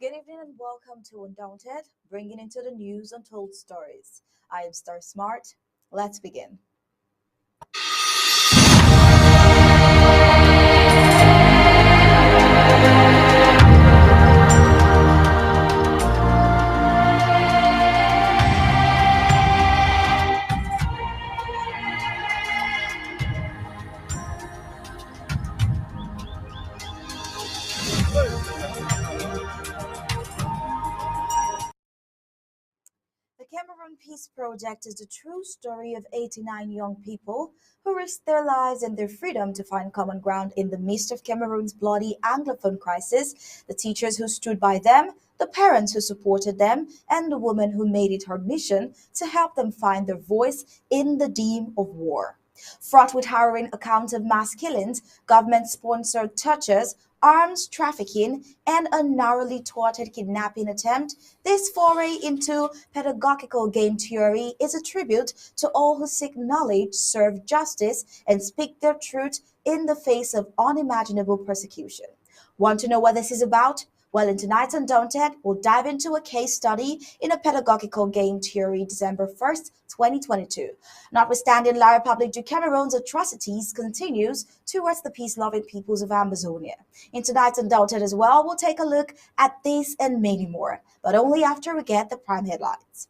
Good evening and welcome to Undaunted, bringing into the news untold stories. I am Star Smart. Let's begin. The Cameroon Peace Project is the true story of 89 young people who risked their lives and their freedom to find common ground in the midst of Cameroon's bloody Anglophone crisis, the teachers who stood by them, the parents who supported them, and the woman who made it her mission to help them find their voice in the din of war. Fraught with harrowing accounts of mass killings, government sponsored tortures, arms trafficking, and a narrowly thwarted kidnapping attempt, this foray into pedagogical game theory is a tribute to all who seek knowledge, serve justice, and speak their truth in the face of unimaginable persecution. Want to know what this is about? Well, in tonight's Undaunted, we'll dive into a case study in a pedagogical game theory December 1st, 2022. Notwithstanding La Republique du Cameroon's atrocities continues towards the peace-loving peoples of Amazonia. In tonight's Undaunted as well, we'll take a look at this and many more, but only after we get the prime headlines.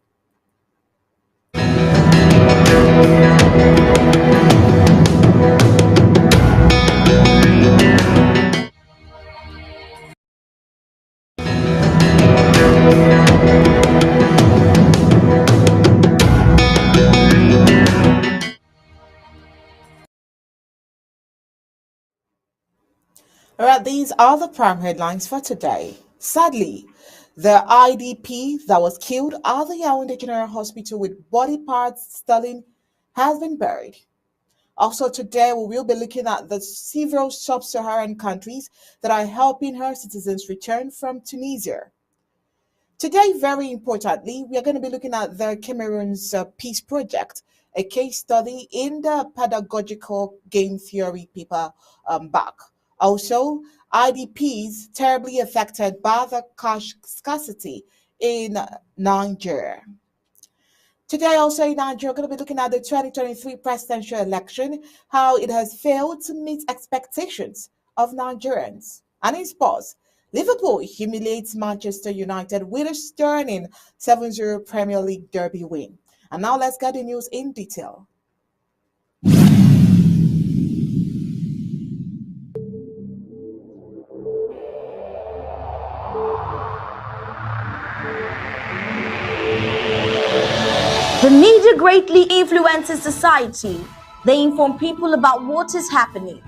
All right, these are the prime headlines for today. Sadly, the IDP that was killed at the Yaoundé General Hospital with body parts stolen has been buried. Also, today we will be looking at the several sub-Saharan countries that are helping her citizens return from Tunisia. Today, very importantly, we are going to be looking at the Cameroon's Peace Project, a case study in the pedagogical game theory paper back. Also, IDPs terribly affected by the cash scarcity in Nigeria. Today, also in Nigeria, we're going to be looking at the 2023 presidential election, how it has failed to meet expectations of Nigerians. And in sports, Liverpool humiliates Manchester United with a stunning 7-0 Premier League derby win. And now let's get the news in detail. The media greatly influences society. They inform people about what is happening.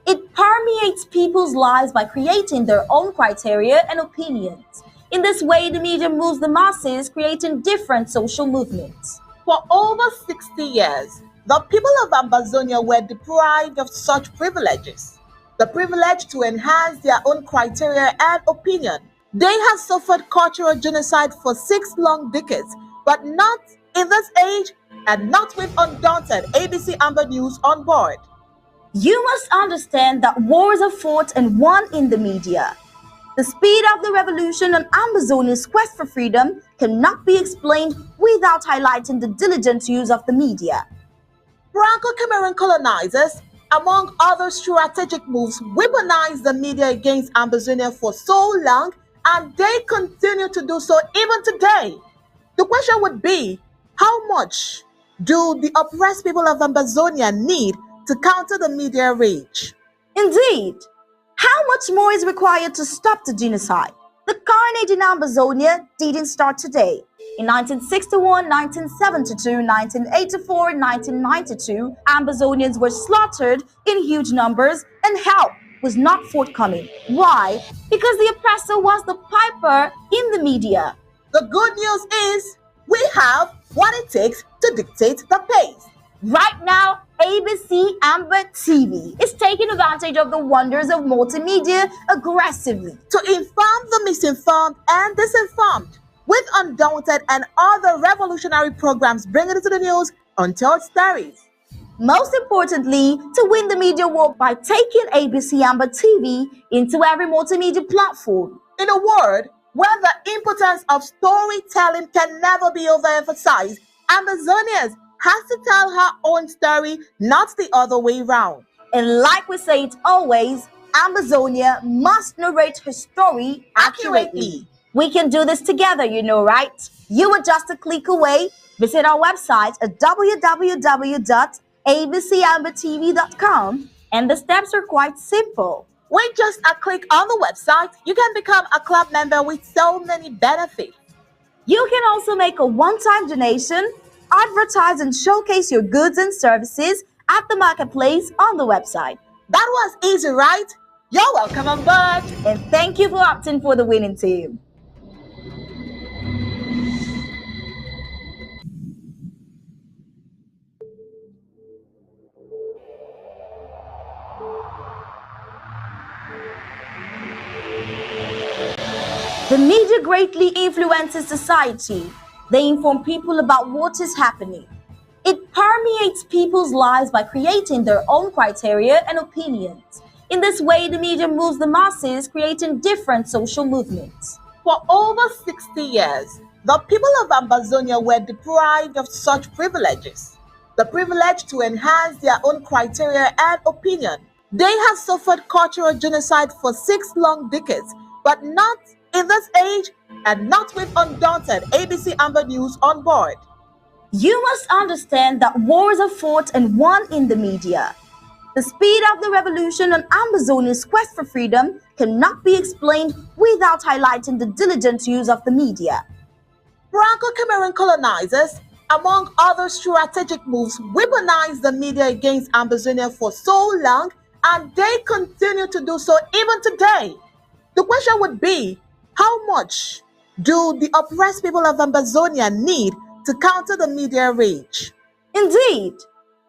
It permeates people's lives by creating their own criteria and opinions. In this way, the media moves the masses, creating different social movements. For over 60 years, the people of Amazonia were deprived of such privileges. The privilege to enhance their own criteria and opinion. They have suffered cultural genocide for 6 long decades, but not in this age and not with Undaunted ABC Amba News on board. You must understand that wars are fought and won in the media. The speed of the revolution on Amazonia's quest for freedom cannot be explained without highlighting the diligent use of the media. Franco-Cameroon colonizers, among other strategic moves, weaponized the media against Ambazonia for so long, and they continue to do so even today. The question would be, how much do the oppressed people of Ambazonia need to counter the media rage? Indeed, how much more is required to stop the genocide? The carnage in Amazonia didn't start today. In 1961, 1972, 1984, 1992, Amazonians were slaughtered in huge numbers and help was not forthcoming. Why? Because the oppressor was the piper in the media. The good news is we have what it takes to dictate the pace. Right now, ABC Amba TV is taking advantage of the wonders of multimedia aggressively to inform the misinformed and disinformed with Undaunted and other revolutionary programs bringing it to the news untold stories. Most importantly, to win the media war by taking ABC Amba TV into every multimedia platform. In a word, where the importance of storytelling can never be overemphasized, Amazonians has to tell her own story, not the other way round. And like we say it always, Amazonia must narrate her story accurately. We can do this together, you know, right? You are just a click away. Visit our website at www.abcambertv.com, and the steps are quite simple. With just a click on the website, you can become a club member with so many benefits. You can also make a one-time donation, advertise and showcase your goods and services at the marketplace on the website. That was easy, right? You're welcome on board. And thank you for opting for the winning team. The media greatly influences society. They inform people about what is happening. It permeates people's lives by creating their own criteria and opinions. In this way, the media moves the masses, creating different social movements. For over 60 years, the people of Ambazonia were deprived of such privileges. The privilege to enhance their own criteria and opinion. They have suffered cultural genocide for 6 long decades, but not in this age and not with Undaunted ABC Amber News on board. You must understand that wars are fought and won in the media. The speed of the revolution on Ambazonia's quest for freedom cannot be explained without highlighting the diligent use of the media. Franco-Cameroon colonizers, among other strategic moves, weaponized the media against Ambazonia for so long, and they continue to do so even today. The question would be, how much do the oppressed people of Ambazonia need to counter the media rage? Indeed,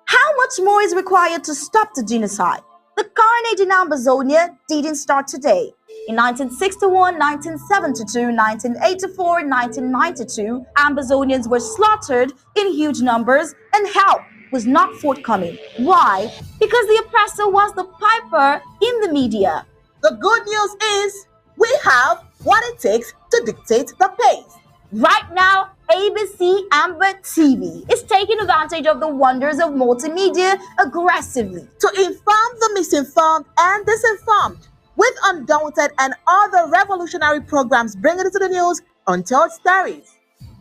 how much more is required to stop the genocide? The carnage in Amazonia didn't start today. In 1961, 1972, 1984, 1992, Ambazonians were slaughtered in huge numbers and help was not forthcoming. Why? Because the oppressor was the piper in the media. The good news is we have what it takes to dictate the pace. Right now, ABC Amba TV is taking advantage of the wonders of multimedia aggressively to inform the misinformed and disinformed with Undaunted and other revolutionary programs bringing it to the news untold stories.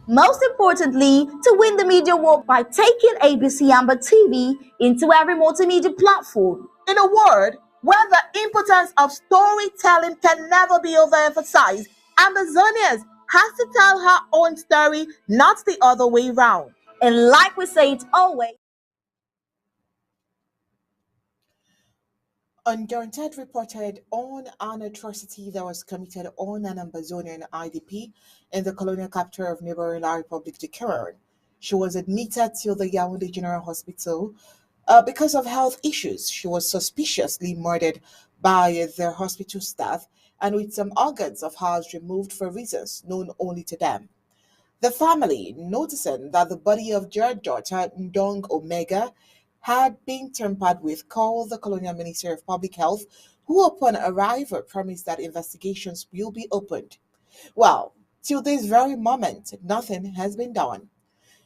Most importantly, to win the media war by taking ABC Amba TV into every multimedia platform. In a word, where the importance of storytelling can never be overemphasized, Amazonians has to tell her own story, not the other way round. And like we say it always, Undaunted reported on an atrocity that was committed on an Ambazonian IDP in the colonial capital of neighboring La Republic de Cameroon. She was admitted to the Yaoundé General Hospital because of health issues. She was suspiciously murdered by the hospital staff and with some organs of hers removed for reasons known only to them. The family, noticing that the body of their daughter, Ndong Omega, had been tampered with, called the Colonial Minister of Public Health, who upon arrival promised that investigations will be opened. Well, Till this very moment, nothing has been done.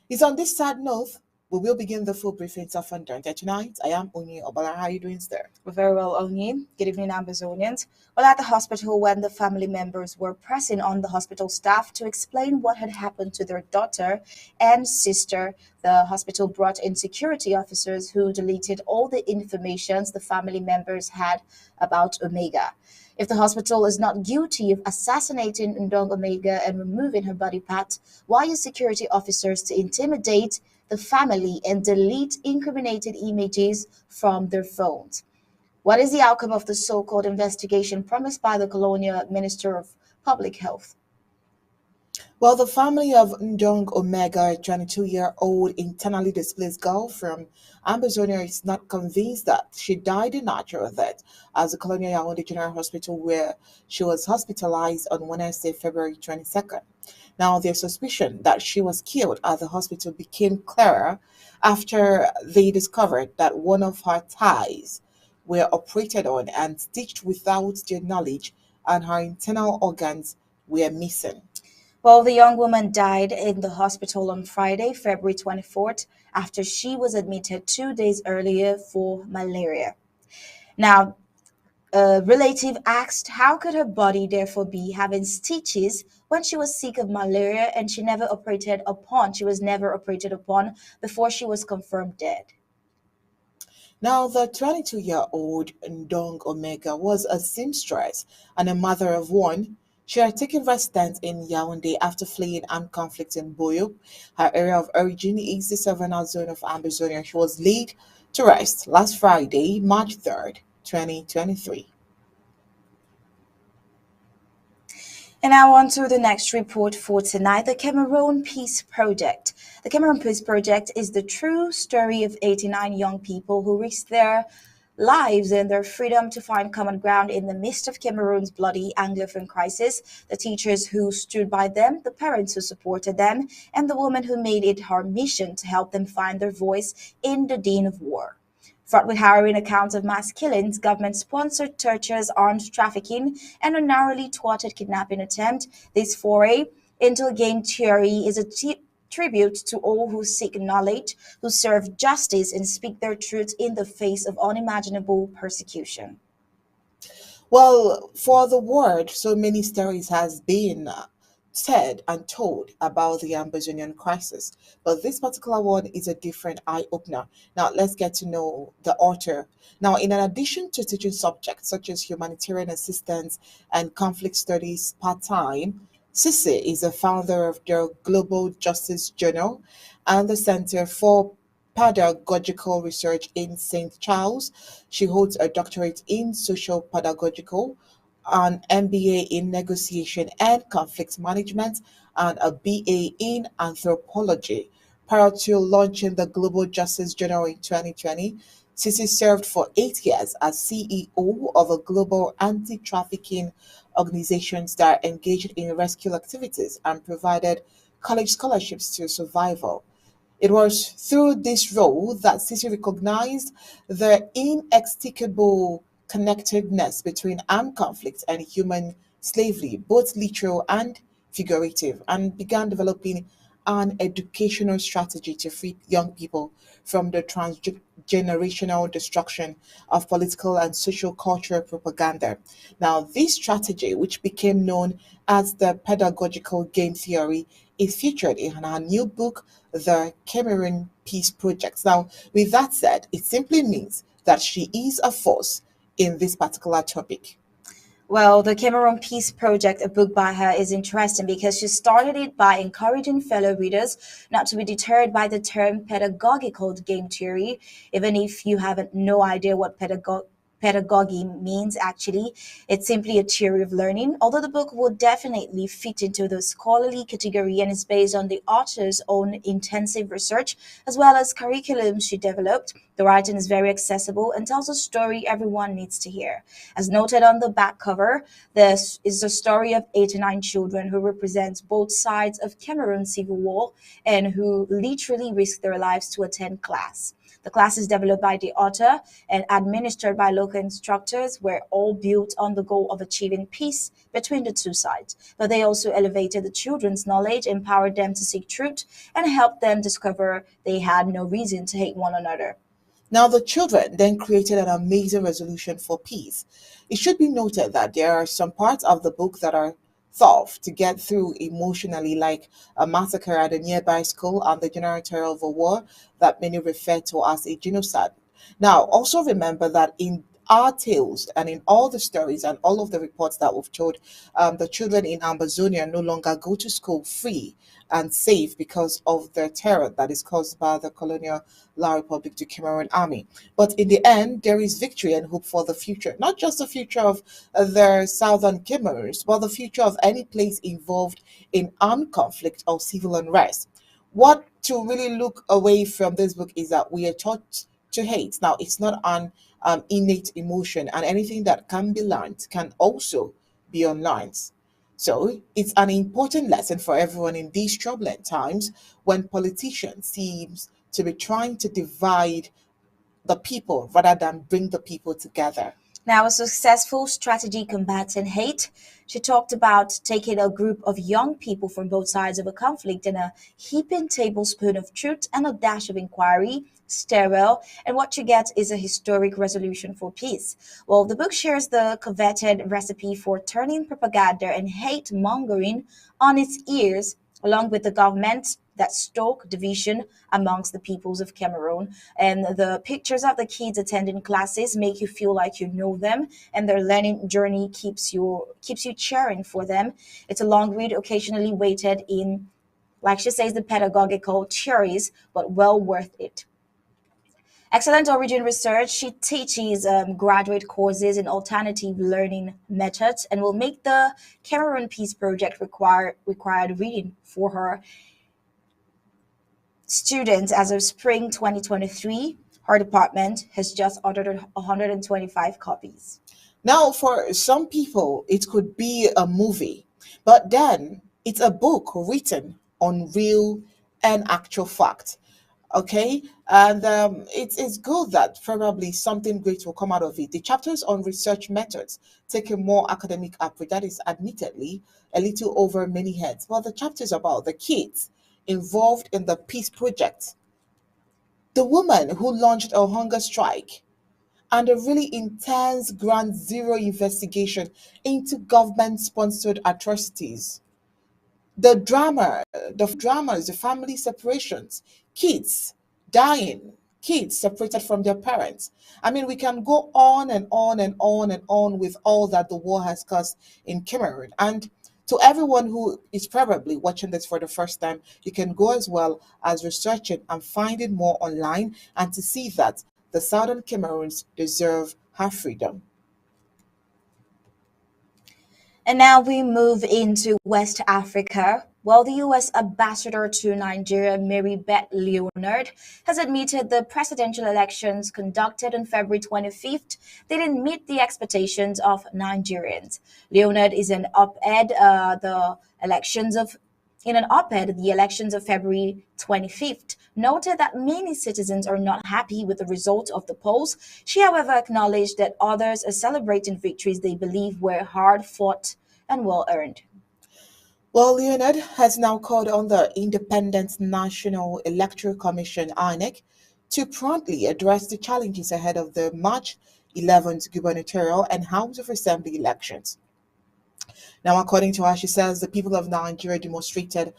It's on this sad note we will begin the full briefings of Undaunted tonight. I am Unyi Obala. How are you doing, sir? Very well, Onyi. Good evening, Ambazonians. Well, at the hospital, when the family members were pressing on the hospital staff to explain what had happened to their daughter and sister, the hospital brought in security officers who deleted all the informations the family members had about Omega. If the hospital is not guilty of assassinating Ndong Omega and removing her body part, why use security officers to intimidate the family and delete incriminated images from their phones? What is the outcome of the so called investigation promised by the colonial minister of public health? Well, the family of Ndong Omega, a 22-year-old internally displaced girl from Amazonia, is not convinced that she died a natural death at the Colonial Yaoundé General Hospital, where she was hospitalized on Wednesday, February 22nd. Now, their suspicion that she was killed at the hospital became clearer after they discovered that one of her thighs were operated on and stitched without their knowledge, and her internal organs were missing. Well, the young woman died in the hospital on Friday, February 24th, after she was admitted 2 days earlier for malaria. Now, a relative asked how could her body therefore be having stitches when she was sick of malaria and she was never operated upon before she was confirmed dead. Now, the 22-year-old Ndong Omega was a seamstress and a mother of one. She had taken residence in Yaoundé after fleeing armed conflict in Boyo. Her area of origin is the Savannah zone of Ambazonia. She was laid to rest last Friday, March 3rd, 2023. And now on to the next report for tonight, the Cameroon Peace Project. The Cameroon Peace Project is the true story of 89 young people who risked their lives and their freedom to find common ground in the midst of Cameroon's bloody Anglophone crisis. The teachers who stood by them, the parents who supported them, and the woman who made it her mission to help them find their voice in the din of war. Fraught with harrowing accounts of mass killings, government-sponsored tortures, arms trafficking, and a narrowly thwarted kidnapping attempt, this foray into game theory is a tribute to all who seek knowledge, who serve justice, and speak their truth in the face of unimaginable persecution. Well, for the word, so many stories has been said and told about the Amazonian crisis, but this particular one is a different eye opener. Now, let's get to know the author. Now, in addition to teaching subjects such as humanitarian assistance and conflict studies part time, Sisi is a founder of the Global Justice Journal and the Center for Pedagogical Research in St. Charles. She holds a doctorate in social pedagogical, an MBA in negotiation and conflict management, and a BA in anthropology. Prior to launching the Global Justice Journal in 2020, Sisi served for 8 years as CEO of a global anti trafficking organizations that engaged in rescue activities and provided college scholarships to survival. It was through this role that Sisi recognized the inextricable connectedness between armed conflict and human slavery, both literal and figurative, and began developing an educational strategy to free young people from the transgenerational destruction of political and social cultural propaganda. Now, this strategy, which became known as the pedagogical game theory, is featured in her new book, The Cameroon Peace Project. Now, with that said, it simply means that she is a force in this particular topic. Well, the Cameroon Peace Project, a book by her, is interesting because she started it by encouraging fellow readers not to be deterred by the term pedagogical game theory, even if you have no idea what pedagogy means actually. It's simply a theory of learning, although the book would definitely fit into the scholarly category and is based on the author's own intensive research as well as curriculum she developed. The writing is very accessible and tells a story everyone needs to hear. As noted on the back cover, this is the story of 89 children who represent both sides of Cameroon's civil war and who literally risked their lives to attend class. The class is developed by the author and administered by local local instructors were all built on the goal of achieving peace between the two sides. But they also elevated the children's knowledge, empowered them to seek truth, and helped them discover they had no reason to hate one another. Now, the children then created an amazing resolution for peace. It should be noted that there are some parts of the book that are tough to get through emotionally, like a massacre at a nearby school and the general terror of a war that many refer to as a genocide. Now, also remember that in our tales and in all the stories and all of the reports that we've told, the children in Ambazonia no longer go to school free and safe because of the terror that is caused by the colonial La Republic to Cameroon army. But in the end, there is victory and hope for the future, not just the future of the southern Cameroons, but the future of any place involved in armed conflict or civil unrest. What to really look away from this book is that we are taught to hate. Now, it's not an innate emotion, and anything that can be learned can also be unlearned. So, it's an important lesson for everyone in these troubling times when politicians seems to be trying to divide the people rather than bring the people together. Now, a successful strategy combating hate. She talked about taking a group of young people from both sides of a conflict and a heaping tablespoon of truth and a dash of inquiry, stir well, and what you get is a historic resolution for peace. Well, the book shares the coveted recipe for turning propaganda and hate mongering on its ears, along with the government that stoke division amongst the peoples of Cameroon. And the pictures of the kids attending classes make you feel like you know them, and their learning journey keeps you cheering for them. It's a long read, occasionally weighted in, like she says, the pedagogical cherries, but well worth it. Excellent origin research. She teaches graduate courses in alternative learning methods and will make the Cameroon Peace Project required reading for her students as of spring 2023. Her department has just ordered 125 copies. Now, for some people, it could be a movie, but then it's a book written on real and actual fact. Okay, and it's good that probably something great will come out of it. The chapters on research methods take a more academic approach that is admittedly a little over many heads, but the chapters about the kids involved in the peace project, the woman who launched a hunger strike, and a really intense ground zero investigation into government sponsored atrocities. The drama, the dramas, the family separations, kids dying, kids separated from their parents. I mean, we can go on and on and on and on with all that the war has caused in Cameroon. And to everyone who is probably watching this for the first time, you can go as well as researching and finding more online and to see that the Southern Cameroons deserve her freedom. And now we move into West Africa. Well, the U.S. ambassador to Nigeria, Mary Beth Leonard, has admitted the presidential elections conducted on February 25th didn't meet the expectations of Nigerians. Leonard is an op-ed, the elections of in an op-ed, the elections of February 25th noted that many citizens are not happy with the result of the polls. She, however, acknowledged that others are celebrating victories they believe were hard fought and well earned. Well, Leonard has now called on the Independent National Electoral Commission (INEC) to promptly address the challenges ahead of the March 11th gubernatorial and House of Assembly elections. Now, according to her, she says the people of Nigeria demonstrated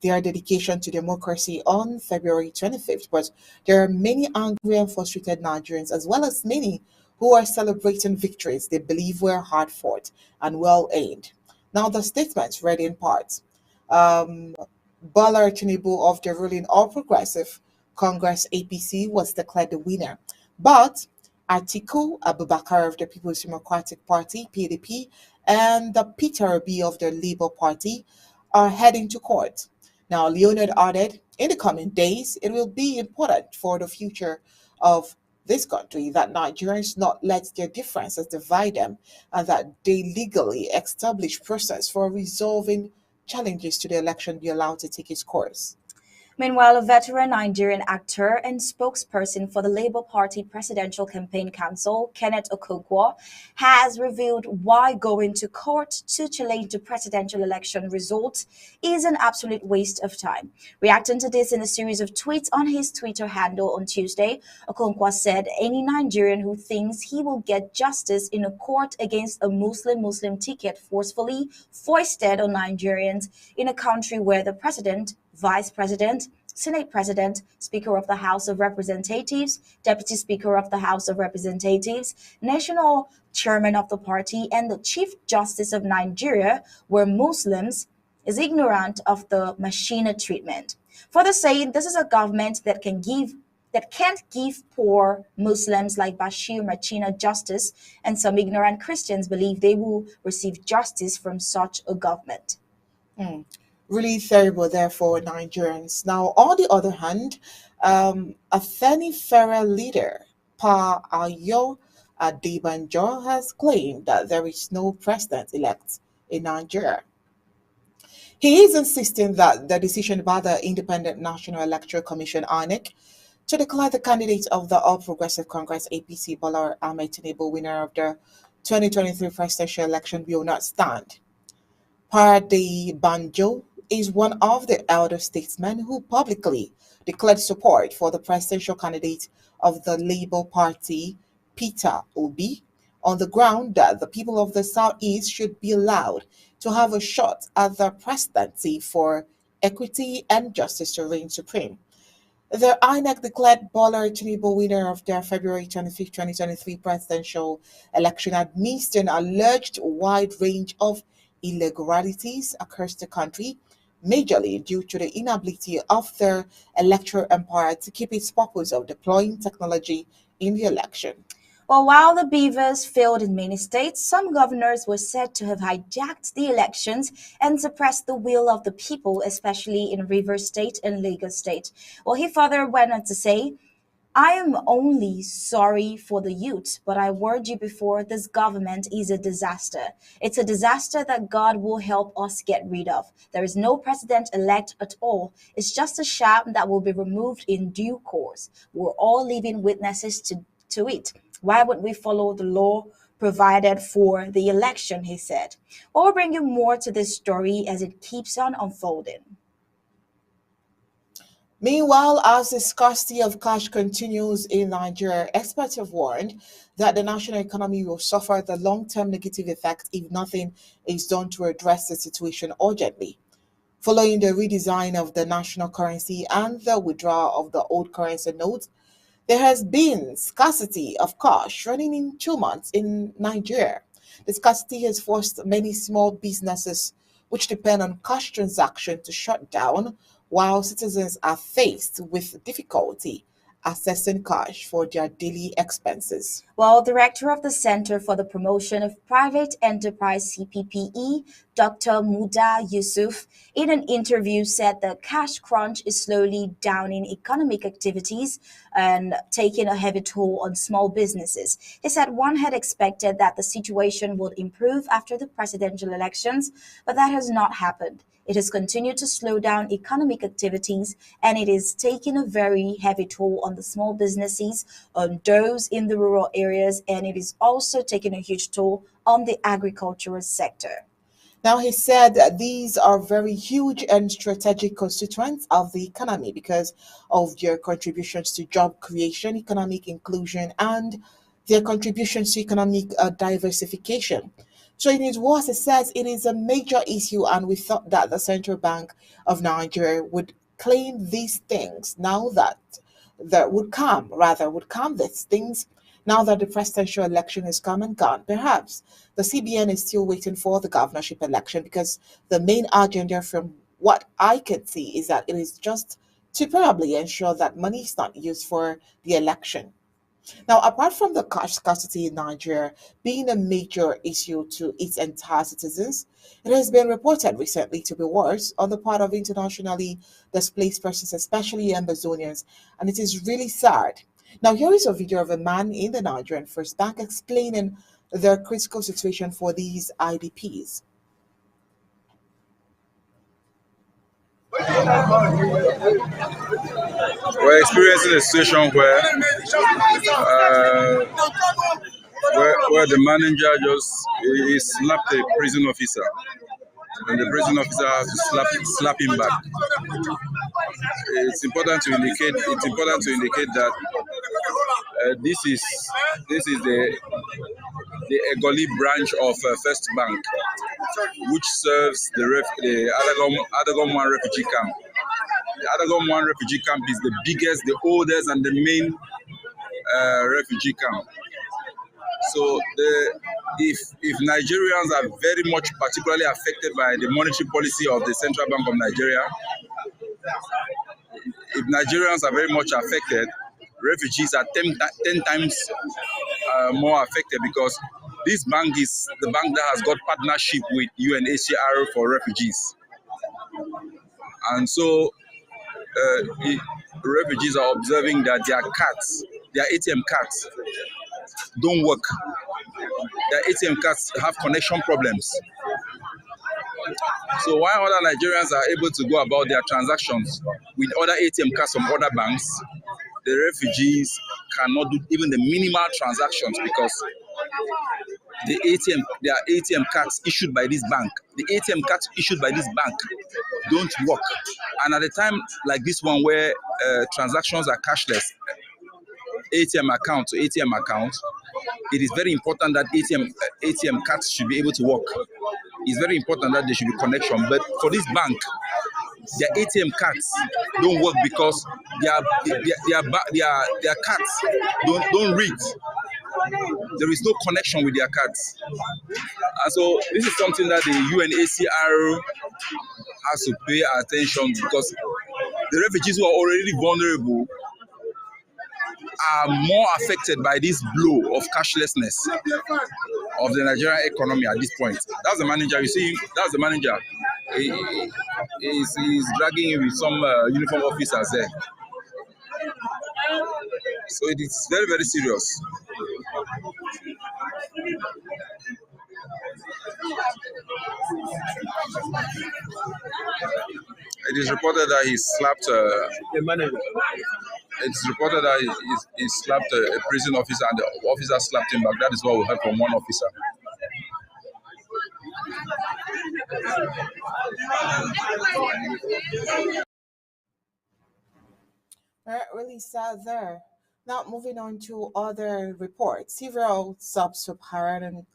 their dedication to democracy on February 25th, but there are many angry and frustrated Nigerians, as well as many who are celebrating victories they believe were hard fought and well aimed. Now, the statement read in part. Um, Bola Tinubu of the ruling All Progressive Congress APC was declared the winner, but Atiku Abubakar of the People's Democratic Party (PDP) and the Peter Obi of the Labour Party are heading to court. Now, Leonard added, in the coming days, it will be important for the future of this country that Nigerians not let their differences divide them and that they legally establish process for resolving challenges to the election be allowed to take its course. Meanwhile, a veteran Nigerian actor and spokesperson for the Labour Party Presidential Campaign Council, Kenneth Okonkwo, has revealed why going to court to challenge the presidential election results is an absolute waste of time. Reacting to this in a series of tweets on his Twitter handle on Tuesday, Okonkwo said any Nigerian who thinks he will get justice in a court against a Muslim ticket forcefully foisted on Nigerians in a country where the president, vice president, Senate President, Speaker of the House of Representatives, Deputy Speaker of the House of Representatives, National Chairman of the party, and the Chief Justice of Nigeria were Muslims, is ignorant of the machina treatment. Further saying this is a government that can't give poor Muslims like Bashir Machina justice, and some ignorant Christians believe they will receive justice from such a government. Really terrible there for Nigerians. Now, on the other hand, Afenifere leader Pa Ayo Adebanjo has claimed that there is no president-elect in Nigeria. He is insisting that the decision by the Independent National Electoral Commission (INEC) to declare the candidate of the All Progressive Congress (APC) Bola Ahmed Tinubu winner of the 2023 presidential election will not stand. Parde Banjo is one of the elder statesmen who publicly declared support for the presidential candidate of the Labour Party, Peter Obi, on the ground that the people of the Southeast should be allowed to have a shot at the presidency for equity and justice to reign supreme. The INEC declared Bola Tinubu winner of their February 25, 2023 presidential election amidst an alleged wide range of irregularities across the country, majorly due to the inability of the electoral empire to keep its purpose of deploying technology in the election. Well, while the Beavers failed in many states, some governors were said to have hijacked the elections and suppressed the will of the people, especially in Rivers State and Lagos State. Well, he further went on to say, I am only sorry for the youth, but I warned you before this government is a disaster. It's a disaster that God will help us get rid of. There is no president elect at all. It's just a sham that will be removed in due course. We're all living witnesses to it. Why would we follow the law provided for the election? He said. Well, we'll bring you more to this story as it keeps on unfolding. Meanwhile, as the scarcity of cash continues in Nigeria, experts have warned that the national economy will suffer the long-term negative effects if nothing is done to address the situation urgently. Following the redesign of the national currency and the withdrawal of the old currency notes, there has been scarcity of cash running in 2 months in Nigeria. The scarcity has forced many small businesses which depend on cash transactions to shut down, while citizens are faced with difficulty accessing cash for their daily expenses. While Director of the Center for the Promotion of Private Enterprise CPPE, Dr. Muda Yusuf, in an interview said the cash crunch is slowly downing economic activities and taking a heavy toll on small businesses. He said one had expected that the situation would improve after the presidential elections, but that has not happened. It has continued to slow down economic activities, and it is taking a very heavy toll on the small businesses, on those in the rural areas, and it is also taking a huge toll on the agricultural sector. Now, he said that these are very huge and strategic constituents of the economy because of their contributions to job creation, economic inclusion, and their contributions to economic diversification. So, in his words, he says it is a major issue, and we thought that the Central Bank of Nigeria would claim these things now would calm these things now that the presidential election has come and gone. Perhaps the CBN is still waiting for the governorship election because the main agenda, from what I can see, is that it is just to probably ensure that money is not used for the election. Now, apart from the cash scarcity in Nigeria being a major issue to its entire citizens, it has been reported recently to be worse on the part of internationally displaced persons, especially Ambazonians, and it is really sad. Now, here is a video of a man in the Nigerian First Bank explaining the critical situation for these IDPs. We're experiencing a situation where the manager just he slapped a prison officer, and the prison officer has to slap him back. It's important to indicate that this is the Egoli branch of First Bank, which serves the Adagon 1 refugee camp. The Adagon 1 refugee camp is the biggest, the oldest, and the main refugee camp. So if Nigerians are very much particularly affected by the monetary policy of the Central Bank of Nigeria, if Nigerians are very much affected, refugees are 10 times more affected, because this bank is the bank that has got partnership with UNHCR for refugees. And so refugees are observing that their ATM cards don't work. Their ATM cards have connection problems. So while other Nigerians are able to go about their transactions with other ATM cards from other banks, the refugees cannot do even the minimal transactions, because their ATM cards issued by this bank, the ATM cards issued by this bank don't work. And at a time like this one, where transactions are cashless, ATM account to ATM account, it is very important that ATM cards should be able to work. It's very important that there should be connection. But for this bank, their ATM cards don't work because their cards don't read. There is no connection with their cards. And so this is something that the UNHCR has to pay attention, because the refugees who are already vulnerable are more affected by this blow of cashlessness of the Nigerian economy at this point. That's the manager. You see, that's the manager. He's dragging him with some uniform officers there. So it is very, very serious. It is reported that he slapped it's reported that he slapped a prison officer, and the officer slapped him back. That is what we heard from one officer. Really sad there. Now, moving on to other reports. Several sub-Saharan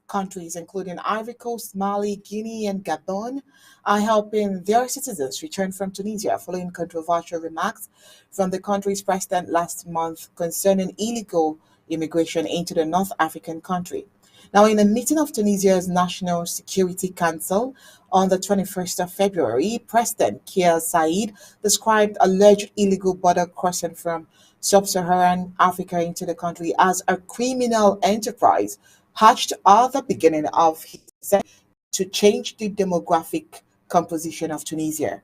countries, including Ivory Coast, Mali, Guinea, and Gabon, are helping their citizens return from Tunisia following controversial remarks from the country's president last month concerning illegal immigration into the North African country. Now, in a meeting of Tunisia's National Security Council on the 21st of February, President Kais Saied described alleged illegal border crossing from sub-Saharan Africa into the country as a criminal enterprise hatched at the beginning of his to change the demographic composition of Tunisia.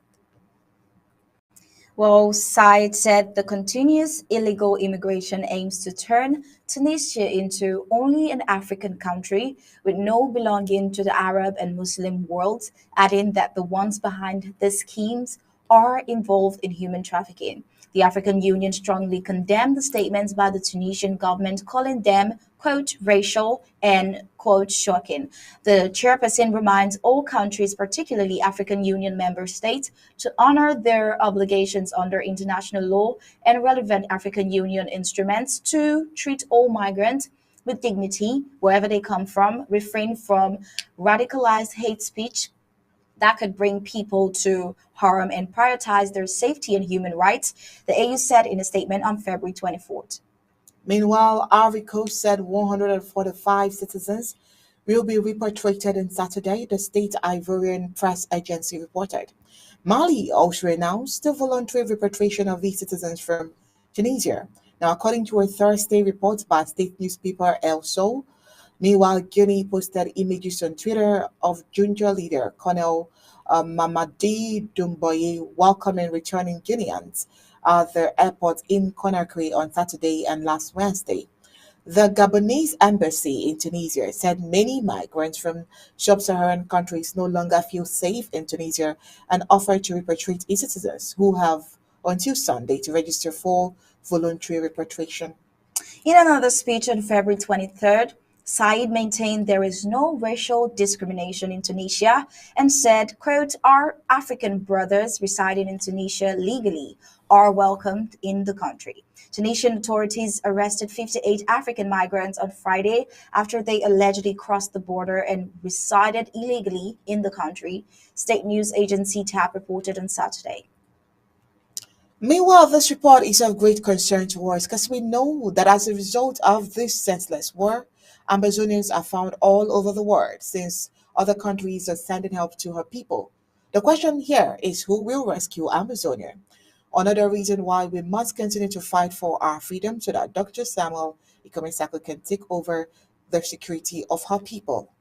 Well, Said said the continuous illegal immigration aims to turn Tunisia into only an African country with no belonging to the Arab and Muslim world, adding that the ones behind these schemes are involved in human trafficking. The African Union strongly condemned the statements by the Tunisian government, calling them, quote, racial and, quote, shocking. The chairperson reminds all countries, particularly African Union member states, to honor their obligations under international law and relevant African Union instruments to treat all migrants with dignity wherever they come from, refrain from radicalized hate speech that could bring people to harm, and prioritize their safety and human rights, the AU said in a statement on February 24th. Meanwhile, Ivory Coast said 145 citizens will be repatriated on Saturday, the state Ivorian press agency reported. Mali also announced the voluntary repatriation of these citizens from Tunisia. Now, according to a Thursday report by state newspaper El Sol, meanwhile, Guinea posted images on Twitter of Junta leader Colonel Mamadi Doumbouya welcoming returning Guineans at the airport in Conakry on Saturday and last Wednesday. The Gabonese embassy in Tunisia said many migrants from sub-Saharan countries no longer feel safe in Tunisia and offered to repatriate its citizens who have until Sunday to register for voluntary repatriation. In another speech on February 23rd, Said maintained there is no racial discrimination in Tunisia and said, quote, our African brothers residing in Tunisia legally are welcomed in the country. Tunisian authorities arrested 58 African migrants on Friday after they allegedly crossed the border and resided illegally in the country, state news agency TAP reported on Saturday. Meanwhile, this report is of great concern to us because we know that as a result of this senseless war, Amazonians are found all over the world since other countries are sending help to her people. The question here is who will rescue Amazonia? Another reason why we must continue to fight for our freedom so that Dr. Samuel Ikomisako can take over the security of her people.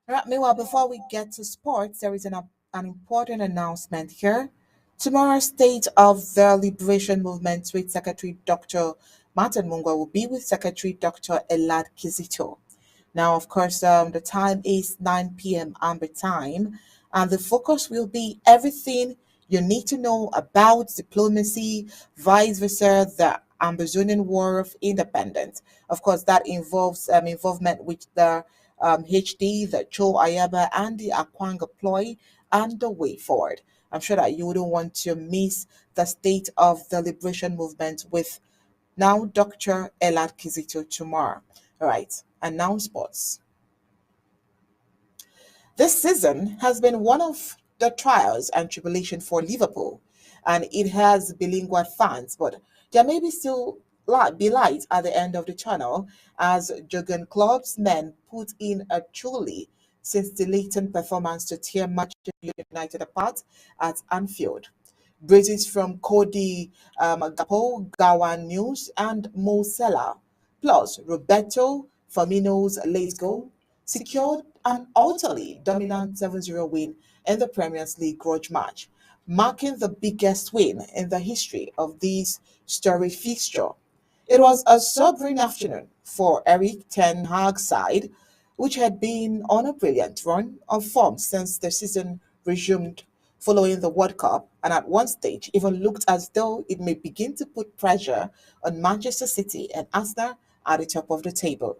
Right, meanwhile, before we get to sports, there is an important announcement here. Tomorrow's State of the Liberation Movement with Secretary Dr. Martin Mungwa will be with Secretary Dr. Elad Kizito. Now, of course, the time is 9 p.m. Amber time, and the focus will be everything you need to know about diplomacy, vice versa, the Amazonian War of Independence. Of course, that involves involvement with the HD, the Cho Ayaba, and the Akwanga ploy, and the way forward. I'm sure that you wouldn't want to miss the State of the Liberation Movement with now Dr. Elad Kizito tomorrow. All right, and now sports. This season has been one of the trials and tribulation for Liverpool, and it has bilingual fans, but there may be still be light at the end of the tunnel as Jurgen Klopp's men put in a truly scintillating performance to tear Manchester United apart at Anfield. Braces from Cody Gakpo, Gawan News, and Mo Salah, plus Roberto Firmino's late goal, secured an utterly dominant 7-0 win in the Premier League grudge match, marking the biggest win in the history of this storied fixture. It was a sobering afternoon for Eric Ten Hag's side, which had been on a brilliant run of form since the season resumed following the World Cup, and at one stage even looked as though it may begin to put pressure on Manchester City and Arsenal at the top of the table.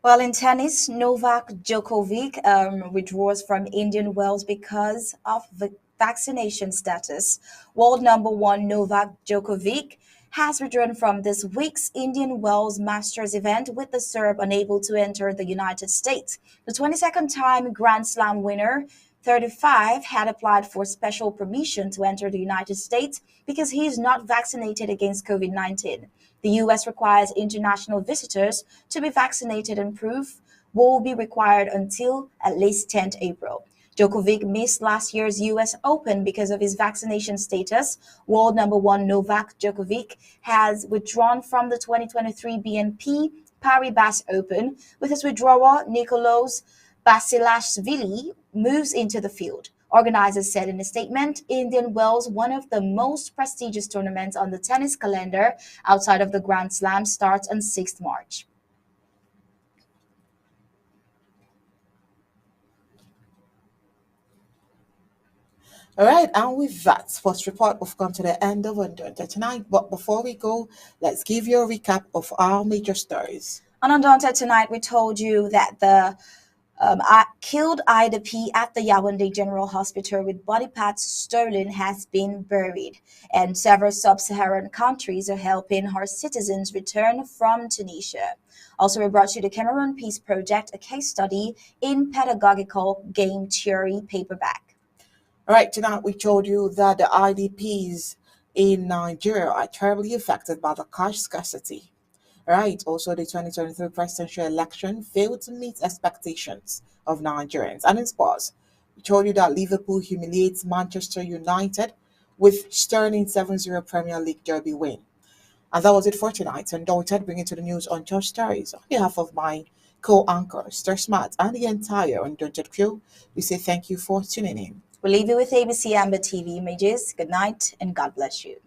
Well, in tennis, Novak Djokovic withdraws from Indian Wells because of the vaccination status. World number one Novak Djokovic has withdrawn from this week's Indian Wells Masters event with the Serb unable to enter the United States. The 22nd time Grand Slam winner 35 had applied for special permission to enter the United States because he is not vaccinated against COVID 19. The U.S. requires international visitors to be vaccinated, and proof will be required until at least 10th April. Djokovic missed last year's U.S. Open because of his vaccination status. World number one Novak Djokovic has withdrawn from the 2023 BNP Paribas Open. With his withdrawal, Nicolas Basilashvili moves into the field. Organizers said in a statement, Indian Wells, one of the most prestigious tournaments on the tennis calendar outside of the Grand Slam, starts on 6th March. All right, and with that sports report, we've come to the end of Undaunted tonight. But before we go, let's give you a recap of our major stories. On Undaunted tonight, we told you that the killed Ida P at the Yaoundé General Hospital with body parts stolen has been buried, and several sub-Saharan countries are helping her citizens return from Tunisia. Also, we brought you the Cameroon Peace Project, a case study in pedagogical game theory paperback. All right, tonight we told you that the IDPs in Nigeria are terribly affected by the cash scarcity. Right. Also, the 2023 presidential election failed to meet expectations of Nigerians. And in sports, we told you that Liverpool humiliates Manchester United with sterling 7-0 Premier League derby win. And that was it for tonight. Undaunted, bringing to the news on Josh Stories. On behalf of my co-anchor, Star Smart, and the entire Undaunted crew, we say thank you for tuning in. We'll leave you with ABC Amba TV images. Good night and God bless you.